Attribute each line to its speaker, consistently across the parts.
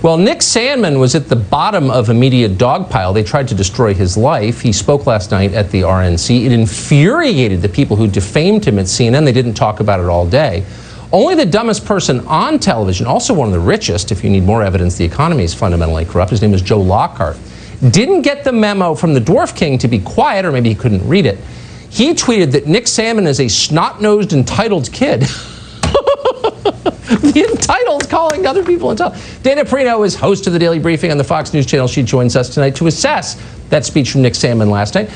Speaker 1: Well, Nick Sandmann was at the bottom of a media dogpile. They tried to destroy his life. He spoke last night at the RNC. It infuriated the people who defamed him at CNN. They didn't talk about it all day. Only the dumbest person on television, also one of the richest, if you need more evidence the economy is fundamentally corrupt, his name is Joe Lockhart, didn't get the memo from the Dwarf King to be quiet, or maybe he couldn't read it. He tweeted that Nick Sandmann is a snot-nosed, entitled kid. The entitled, calling other people entitled. Dana Perino is host of the Daily Briefing on the Fox News channel. She joins us tonight to assess that speech from Nick Sandmann last night.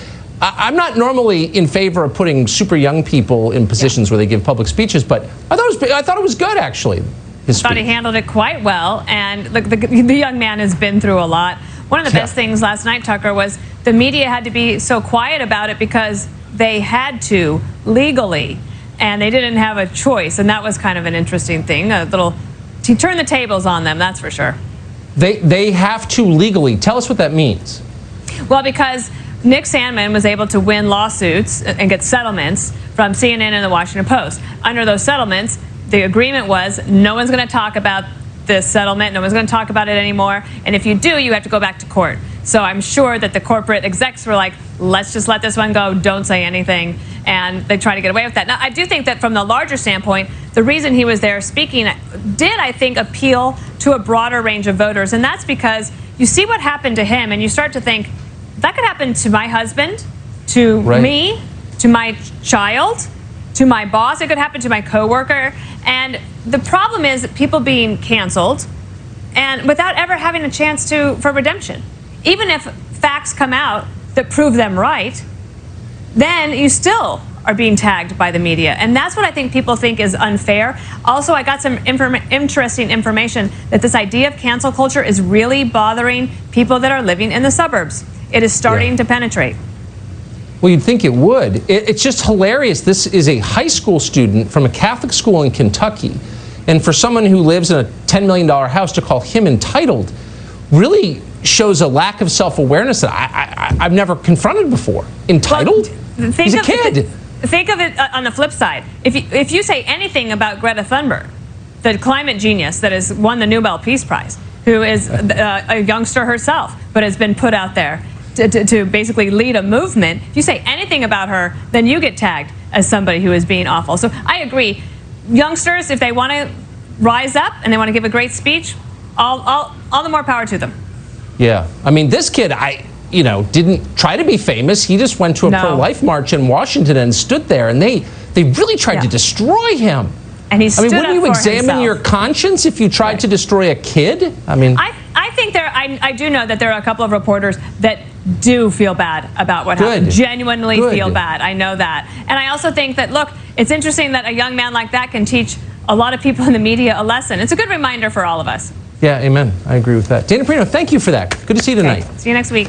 Speaker 1: I'm not normally in favor of putting super young people in positions where they give public speeches, but I thought it was good, actually. I
Speaker 2: thought he handled it quite well, and the young man has been through a lot. One of the best things last night, Tucker, was the media had to be so quiet about it because they had to legally, and they didn't have a choice, and that was kind of an interesting thing. He turned the tables on them, that's for sure.
Speaker 1: They have to legally. Tell us what that means.
Speaker 2: Well, because Nick Sandmann was able to win lawsuits and get settlements from CNN and the Washington Post. Under those settlements, the agreement was no one's going to talk about this settlement, no one's going to talk about it anymore, and if you do, you have to go back to court. So I'm sure that the corporate execs were like, let's just let this one go, don't say anything, and they try to get away with that. Now, I do think that from the larger standpoint, the reason he was there speaking did, I think, appeal to a broader range of voters, and that's because you see what happened to him, and you start to think, that could happen to my husband, to me, to my child, to my boss. It could happen to my coworker. And the problem is people being canceled and without ever having a chance for redemption. Even if facts come out that prove them right, then you still are being tagged by the media. And that's what I think people think is unfair. Also, I got some interesting information that this idea of cancel culture is really bothering people that are living in the suburbs. It is starting to penetrate.
Speaker 1: Well, you'd think it would. It's just hilarious. This is a high school student from a Catholic school in Kentucky. And for someone who lives in a $10 million house to call him entitled really shows a lack of self-awareness that I've never confronted before. Entitled?
Speaker 2: Well,
Speaker 1: he's a kid.
Speaker 2: Think of it on the flip side. If you say anything about Greta Thunberg, the climate genius that has won the Nobel Peace Prize, who is a youngster herself, but has been put out there to basically lead a movement. If you say anything about her, then you get tagged as somebody who is being awful. So I agree. Youngsters, if they want to rise up and they want to give a great speech, all the more power to them.
Speaker 1: Yeah. I mean, this kid, didn't try to be famous. He just went to a pro-life march in Washington and stood there, and they really tried to destroy him.
Speaker 2: And he stood up for
Speaker 1: wouldn't you examine
Speaker 2: himself.
Speaker 1: Your conscience if you tried to destroy a kid? I mean,
Speaker 2: I think I do know that there are a couple of reporters that do feel bad about what happened. Genuinely feel bad. I know that. And I also think that, look, it's interesting that a young man like that can teach a lot of people in the media a lesson. It's a good reminder for all of us.
Speaker 1: Yeah, amen. I agree with that. Dana Perino, thank you for that. Good to see you tonight.
Speaker 2: See you next week.